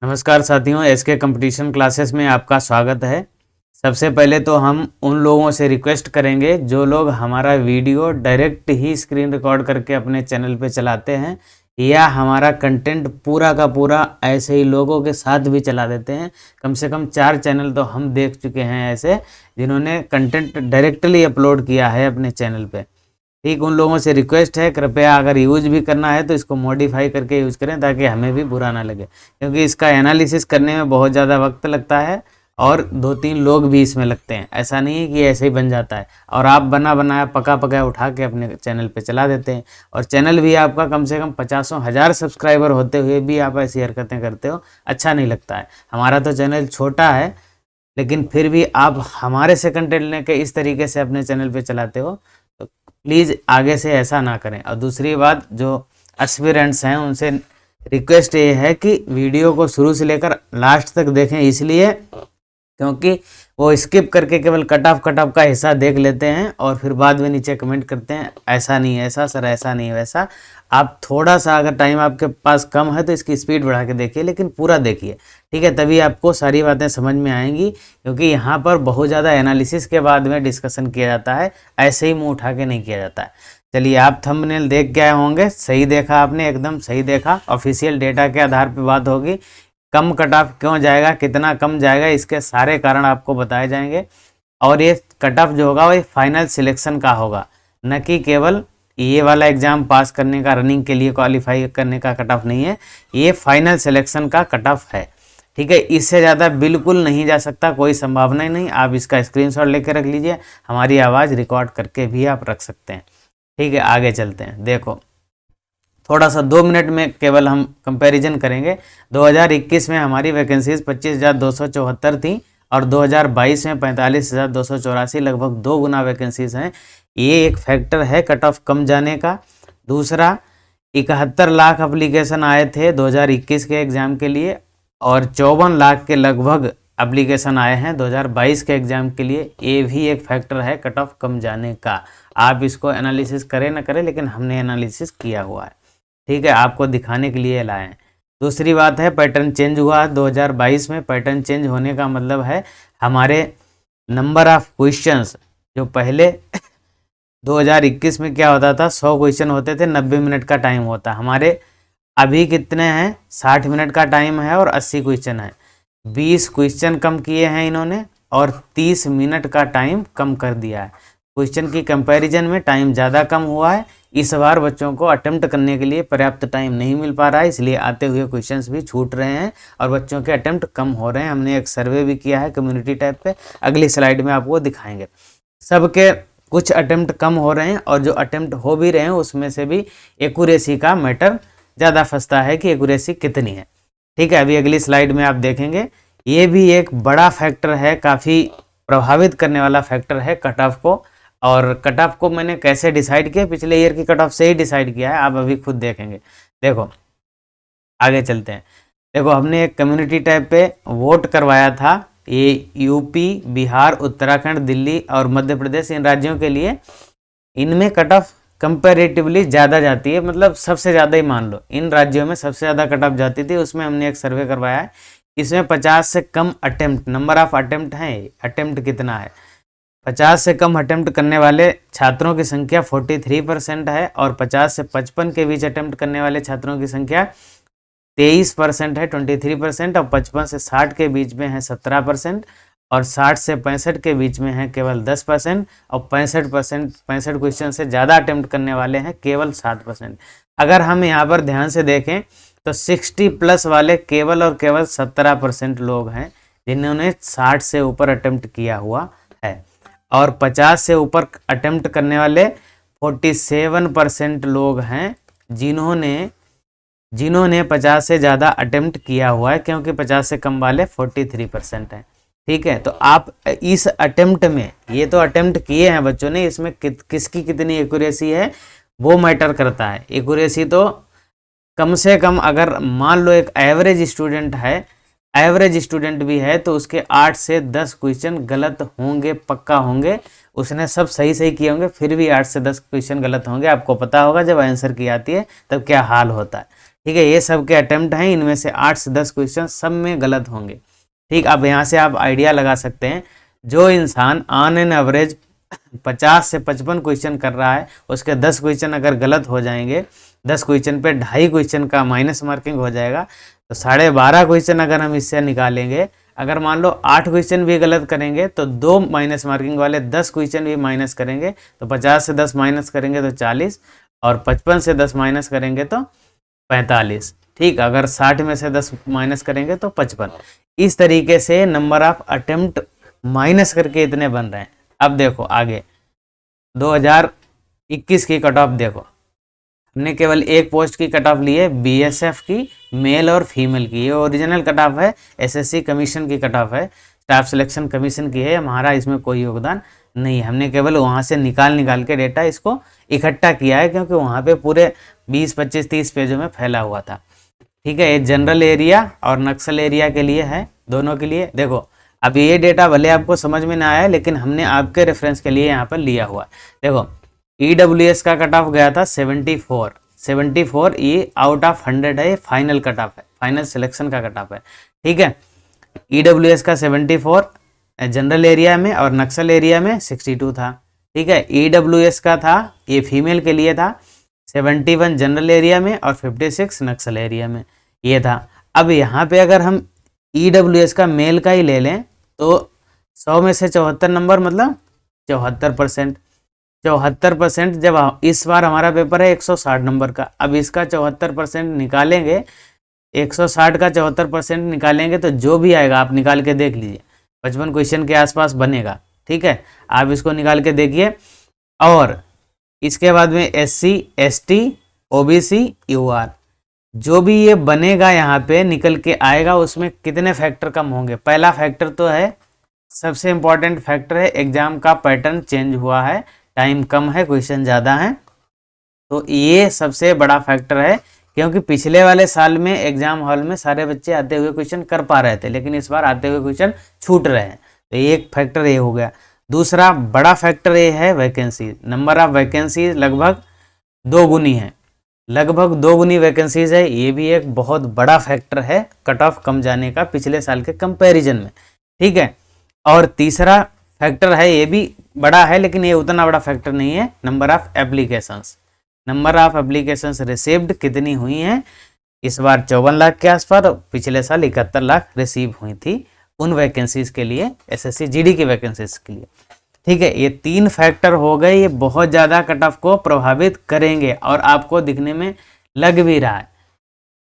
नमस्कार साथियों, SK competition classes में आपका स्वागत है। सबसे पहले तो हम उन लोगों से रिक्वेस्ट करेंगे जो लोग हमारा वीडियो डायरेक्ट ही स्क्रीन रिकॉर्ड करके अपने चैनल पे चलाते हैं या हमारा कंटेंट पूरा का पूरा ऐसे ही लोगों के साथ भी चला देते हैं। कम से कम 4 चैनल तो हम देख चुके हैं ऐसे जिन्होंने कंटेंट डायरेक्टली अपलोड किया है अपने चैनल पे। ठीक, उन लोगों से रिक्वेस्ट है, कृपया अगर यूज भी करना है तो इसको मॉडिफाई करके यूज करें ताकि हमें भी बुरा ना लगे, क्योंकि इसका एनालिसिस करने में बहुत ज़्यादा वक्त लगता है और 2-3 लोग भी इसमें लगते हैं। ऐसा नहीं है कि ऐसे ही बन जाता है और आप बना बनाया पका पकाया उठा के अपने चैनल पे चला देते हैं और चैनल भी आपका कम से कम 50,000 सब्सक्राइबर होते हुए भी आप ऐसी हरकतें करते हो। अच्छा नहीं लगता है। हमारा तो चैनल छोटा है लेकिन फिर भी आप हमारे से कंटेंट लेके इस तरीके से अपने चैनल पे चलाते हो, तो प्लीज़ आगे से ऐसा ना करें। और दूसरी बात, जो एस्पिरेंट्स हैं उनसे रिक्वेस्ट ये है कि वीडियो को शुरू से लेकर लास्ट तक देखें, इसलिए क्योंकि वो स्किप करके केवल कट ऑफ का हिस्सा देख लेते हैं और फिर बाद में नीचे कमेंट करते हैं ऐसा नहीं ऐसा सर, ऐसा नहीं वैसा। आप थोड़ा सा अगर टाइम आपके पास कम है तो इसकी स्पीड बढ़ा के देखिए, लेकिन पूरा देखिए, ठीक है, तभी आपको सारी बातें समझ में आएंगी, क्योंकि यहाँ पर बहुत ज़्यादा एनालिसिस के बाद में डिस्कशन किया जाता है, ऐसे ही मुँह उठा के नहीं किया जाता है। चलिए, आप थंबनेल देख के आए होंगे, सही देखा आपने, एकदम सही देखा। ऑफिशियल डेटा के आधार पर बात होगी। कम कट ऑफ क्यों जाएगा, कितना कम जाएगा, इसके सारे कारण आपको बताए जाएंगे। और ये कट ऑफ जो होगा वो फाइनल सिलेक्शन का होगा, न कि केवल ये वाला एग्जाम पास करने का, रनिंग के लिए क्वालिफाई करने का कट ऑफ नहीं है। ये फाइनल सिलेक्शन का कट ऑफ है, ठीक है। इससे ज़्यादा बिल्कुल नहीं जा सकता, कोई संभावना ही नहीं। आप इसका स्क्रीनशॉट लेकर रख लीजिए, हमारी आवाज़ रिकॉर्ड करके भी आप रख सकते हैं, ठीक है। आगे चलते हैं। देखो, थोड़ा सा 2 मिनट में केवल हम कंपैरिजन करेंगे। 2021 में हमारी वैकेंसीज 25,274 थी और 2022 में 45,284, लगभग 2 गुना वैकेंसीज हैं। ये एक फैक्टर है कट ऑफ कम जाने का। दूसरा, 71 लाख एप्लीकेशन आए थे 2021 के एग्ज़ाम के लिए और 54 लाख के लगभग एप्लीकेशन आए हैं 2022 के एग्ज़ाम के लिए। ये भी एक फैक्टर है कट ऑफ कम जाने का। आप इसको एनालिसिस करें ना करें, लेकिन हमने एनालिसिस किया हुआ है, ठीक है, आपको दिखाने के लिए लाए हैं। दूसरी बात है, पैटर्न चेंज हुआ 2022 में। पैटर्न चेंज होने का मतलब है हमारे नंबर ऑफ क्वेश्चंस, जो पहले 2021 में क्या होता था, 100 क्वेश्चन होते थे, 90 मिनट का टाइम होता। हमारे अभी कितने हैं, 60 मिनट का टाइम है और 80 क्वेश्चन है। 20 क्वेश्चन कम किए हैं इन्होंने और 30 मिनट का टाइम कम कर दिया है। क्वेश्चन की कंपैरिजन में टाइम ज़्यादा कम हुआ है। इस बार बच्चों को अटेम्प्ट करने के लिए पर्याप्त टाइम नहीं मिल पा रहा है, इसलिए आते हुए क्वेश्चंस भी छूट रहे हैं और बच्चों के अटेम्प्ट कम हो रहे हैं। हमने एक सर्वे भी किया है कम्युनिटी टैब पे, अगली स्लाइड में आपको दिखाएंगे। सबके कुछ अटेम्प्ट कम हो रहे हैं और जो अटेम्प्ट हो भी रहे हैं उसमें से भी एक्यूरेसी का मैटर ज़्यादा फंसता है कि एक्यूरेसी कितनी है, ठीक है। अभी अगली स्लाइड में आप देखेंगे। ये भी एक बड़ा फैक्टर है, काफ़ी प्रभावित करने वाला फैक्टर है कट ऑफ को। और कट ऑफ को मैंने कैसे डिसाइड किया, पिछले ईयर की कट ऑफ से ही डिसाइड किया है, आप अभी खुद देखेंगे। देखो, आगे चलते हैं। देखो, हमने एक कम्युनिटी टैब पे वोट करवाया था। ये यूपी, बिहार, उत्तराखंड, दिल्ली और मध्य प्रदेश, इन राज्यों के लिए। इनमें कट ऑफ कंपैरेटिवली ज़्यादा जाती है, मतलब सबसे ज़्यादा ही मान लो इन राज्यों में सबसे ज़्यादा कट ऑफ जाती थी। उसमें हमने एक सर्वे करवाया है। इसमें 50 से कम अटेम्प्ट, नंबर ऑफ अटेम्प्ट हैं, अटेम्प्ट कितना है, 50 से कम अटेम्प्ट करने वाले छात्रों की संख्या 43% है और 50 से 55 के बीच अटेम्प्ट करने वाले छात्रों की संख्या 23% है, 23%। और 55 से 60 के बीच में है 17% और 60 से 65 के बीच में है केवल 10% और 65 क्वेश्चन से ज़्यादा अटेम्प्ट करने वाले हैं केवल 7%। अगर हम यहाँ पर ध्यान से देखें तो 60+ वाले केवल और केवल 17% लोग हैं जिन्होंने 60 से ऊपर अटेम्प्ट किया हुआ है और 50 से ऊपर अटेम्प्ट करने वाले 47% लोग हैं जिन्होंने 50 से ज़्यादा अटेम्प्ट किया हुआ है, क्योंकि 50 से कम वाले 43% हैं, ठीक है। तो आप इस अटेम्प्ट में, ये तो अटेम्प्ट किए हैं बच्चों ने, इसमें किसकी कितनी एक्यूरेसी है वो मैटर करता है। एक्यूरेसी तो कम से कम, अगर मान लो एक एवरेज स्टूडेंट भी है तो उसके 8 से 10 क्वेश्चन गलत होंगे, पक्का होंगे। उसने सब सही किए होंगे, फिर भी 8 से 10 क्वेश्चन गलत होंगे। आपको पता होगा जब आंसर की आती है तब क्या हाल होता है, ठीक है, ये सब के अटेम्प्ट हैं, इनमें से 8 से 10 क्वेश्चन सब में गलत होंगे। ठीक, अब यहाँ से आप आइडिया लगा सकते हैं, जो इंसान ऑन एन एवरेज 50 से 55 क्वेश्चन कर रहा है, उसके 10 क्वेश्चन अगर गलत हो जाएंगे, 10 क्वेश्चन पे 2.5 क्वेश्चन का माइनस मार्किंग हो जाएगा, तो 12.5 क्वेश्चन अगर हम इससे निकालेंगे, अगर मान लो 8 क्वेश्चन भी गलत करेंगे तो 2 माइनस मार्किंग वाले 10 क्वेश्चन भी माइनस करेंगे, तो 50 से 10 माइनस करेंगे तो 40, और 55 से 10 माइनस करेंगे तो 45। ठीक, अगर 60 में से 10 माइनस करेंगे तो 55। इस तरीके से नंबर ऑफ अटेम्प्ट माइनस करके इतने बन रहे हैं। अब देखो आगे 2021 की कट ऑफ देखो, हमने केवल एक पोस्ट की कट ऑफ ली है, बीएसएफ की, मेल और फीमेल की। ये ओरिजिनल कट ऑफ है, एसएससी कमीशन की कट ऑफ है, स्टाफ सिलेक्शन कमीशन की है, हमारा इसमें कोई योगदान नहीं है। हमने केवल वहाँ से निकाल के डेटा इसको इकट्ठा किया है, क्योंकि वहाँ पे पूरे 20, 25, 30 पेजों में फैला हुआ था। ठीक है, ये जनरल एरिया और नक्सल एरिया के लिए है, दोनों के लिए। देखो अब ये डेटा भले आपको समझ में ना आया, लेकिन हमने आपके रेफरेंस के लिए यहाँ पर लिया हुआ है। देखो ईडब्ल्यूएस का कट ऑफ गया था 74, ये आउट ऑफ 100 है, फाइनल कट ऑफ है, फाइनल सिलेक्शन का कट ऑफ है। ठीक है, ईडब्ल्यूएस का 74 जनरल एरिया में और नक्सल एरिया में 62 था। ठीक है, ईडब्ल्यूएस का था, ये फीमेल के लिए था, 71 जनरल एरिया में और 56 नक्सल एरिया में, ये था। अब यहाँ पे अगर हम ईडब्ल्यूएस का मेल का ही ले लें तो 100 में से 74 नंबर मतलब 74%। 74% जब इस बार हमारा पेपर है 160 नंबर का, अब इसका 74% निकालेंगे, 160 का 74% निकालेंगे तो जो भी आएगा आप निकाल के देख लीजिए, 55 क्वेश्चन के आसपास बनेगा। ठीक है, आप इसको निकाल के देखिए। और इसके बाद में SC, ST, OBC, UR, जो भी ये बनेगा यहाँ पे निकल के आएगा, उसमें कितने फैक्टर कम होंगे। पहला फैक्टर तो है, सबसे इंपॉर्टेंट फैक्टर है, एग्जाम का पैटर्न चेंज हुआ है, टाइम कम है, क्वेश्चन ज़्यादा है, तो ये सबसे बड़ा फैक्टर है। क्योंकि पिछले वाले साल में एग्जाम हॉल में सारे बच्चे आते हुए क्वेश्चन कर पा रहे थे, लेकिन इस बार आते हुए क्वेश्चन छूट रहे हैं, तो एक फैक्टर ये हो गया। दूसरा बड़ा फैक्टर ये है वैकेंसी, नंबर ऑफ वैकेंसी लगभग 2 गुनी है, लगभग 2 गुनी वैकेंसीज है, ये भी एक बहुत बड़ा फैक्टर है कट ऑफ कम जाने का पिछले साल के कंपैरिजन में। ठीक है, और तीसरा फैक्टर है, ये भी बड़ा है लेकिन ये उतना बड़ा फैक्टर नहीं है, number of applications. Number of applications received कितनी हुई हैं, इस बार 54 लाख के आसपास, पिछले साल 71 लाख रिसीव हुई थी उन वैकेंसीज के लिए, एसएससी जीडी की वैकेंसीज के लिए। ठीक है, ये 3 फैक्टर हो गए, ये बहुत ज़्यादा कट ऑफ को प्रभावित करेंगे और आपको दिखने में लग भी रहा है।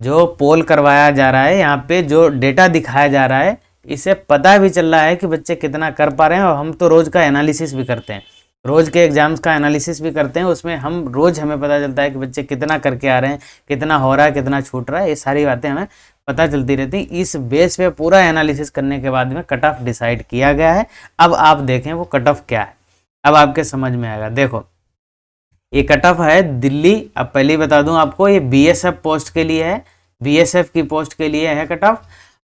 जो पोल करवाया जा रहा है, यहाँ पे जो डेटा दिखाया जा रहा है, इससे पता भी चल रहा है कि बच्चे कितना कर पा रहे हैं। और हम तो रोज़ का एनालिसिस भी करते हैं, रोज़ के एग्जाम्स का एनालिसिस भी करते हैं, उसमें हम रोज़ हमें पता चलता है कि बच्चे कितना करके आ रहे हैं, कितना हो रहा है, कितना छूट रहा है, ये सारी बातें हमें पता चलती रहती है। इस बेस पे पूरा एनालिसिस करने के बाद में कट ऑफ डिसाइड किया गया है। अब आप देखें वो कट ऑफ क्या है, अब आपके समझ में आएगा। देखो ये कट ऑफ है दिल्ली, अब पहले बता दूं आपको, ये बीएसएफ पोस्ट के लिए है, बीएसएफ की पोस्ट के लिए है कट ऑफ।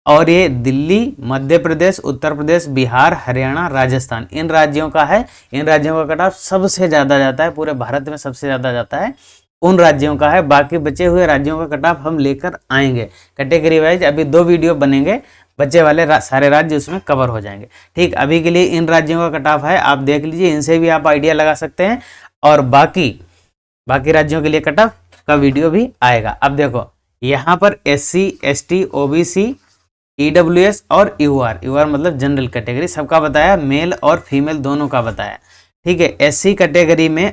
और ये दिल्ली, मध्य प्रदेश, उत्तर प्रदेश, बिहार, हरियाणा, राजस्थान, इन राज्यों का है। इन राज्यों का कट ऑफ सबसे ज़्यादा जाता है, पूरे भारत में सबसे ज़्यादा जाता है उन राज्यों का है। बाकी बचे हुए राज्यों का कट ऑफ हम लेकर आएंगे कैटेगरी वाइज, अभी 2 वीडियो बनेंगे, बचे वाले सारे राज्य उसमें कवर हो जाएंगे। ठीक, अभी के लिए इन राज्यों का कट ऑफ है, आप देख लीजिए, इनसे भी आप आइडिया लगा सकते हैं। और बाकी राज्यों के लिए कट ऑफ का वीडियो भी आएगा। अब देखो यहाँ पर SC, ST, OBC, EWS और UR मतलब जनरल कैटेगरी, सबका बताया, मेल और फीमेल दोनों का बताया। ठीक है, SC कैटेगरी में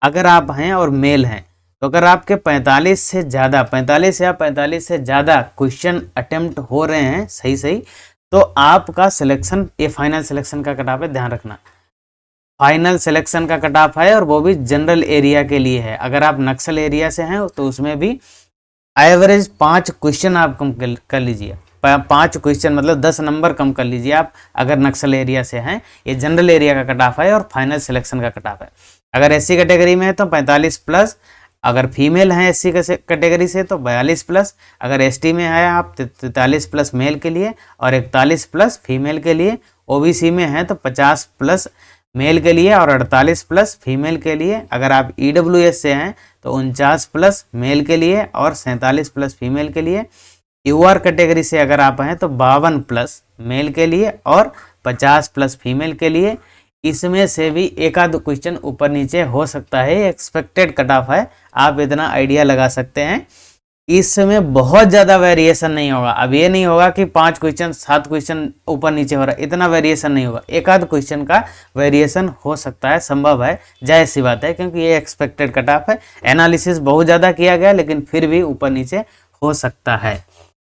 अगर आप हैं और मेल हैं, तो अगर आपके 45 से ज़्यादा 45 से ज़्यादा क्वेश्चन अटेम्प्ट हो रहे हैं सही, तो आपका सिलेक्शन, ये फाइनल सिलेक्शन का कट ऑफ है, ध्यान रखना, फाइनल सिलेक्शन का कट ऑफ है, और वो भी जनरल एरिया के लिए है। अगर आप नक्सल एरिया से हैं तो उसमें भी एवरेज 5 क्वेश्चन आप कम कर लीजिए, 5 क्वेश्चन मतलब 10 नंबर कम कर लीजिए आप, अगर नक्सल एरिया से हैं। ये जनरल एरिया का कट ऑफ है और फाइनल सिलेक्शन का कट ऑफ है। अगर SC कैटेगरी में है तो 45 प्लस, अगर फीमेल हैं SC कैटेगरी से तो 42 प्लस, अगर ST में है आप 43 प्लस मेल के लिए और 41 प्लस फीमेल के लिए, OBC में है तो 50 प्लस मेल के लिए और 48 प्लस फीमेल के लिए, अगर आप EWS से हैं तो 49 प्लस मेल के लिए और 47 प्लस फीमेल के लिए। यूआर कैटेगरी से अगर आप हैं तो 52 प्लस मेल के लिए और 50 प्लस फीमेल के लिए। इसमें से भी एक आध क्वेश्चन ऊपर नीचे हो सकता है, एक्सपेक्टेड कट ऑफ है, आप इतना आइडिया लगा सकते हैं। इसमें बहुत ज़्यादा वेरिएशन नहीं होगा। अब ये नहीं होगा कि 5 क्वेश्चन 7 क्वेश्चन ऊपर नीचे हो रहा है, इतना वेरिएशन नहीं होगा। एक आध क्वेश्चन का वेरिएशन हो सकता है, संभव है, जायज़ सी बात है, क्योंकि ये एक्सपेक्टेड कट ऑफ है। एनालिसिस बहुत ज़्यादा किया गया लेकिन फिर भी ऊपर नीचे हो सकता है।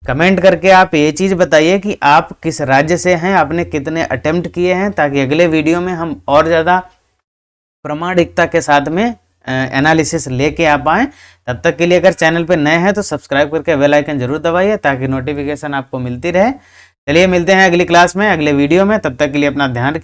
कमेंट करके आप ये चीज़ बताइए कि आप किस राज्य से हैं, आपने कितने अटेम्प्ट किए हैं, ताकि अगले वीडियो में हम और ज़्यादा प्रामाणिकता के साथ में एनालिसिस लेके आ पाएँ। तब तक के लिए अगर चैनल पे नए हैं तो सब्सक्राइब करके बेल आइकन जरूर दबाइए ताकि नोटिफिकेशन आपको मिलती रहे। चलिए मिलते हैं अगली क्लास में, अगले वीडियो में। तब तक के लिए अपना ध्यान रखिए।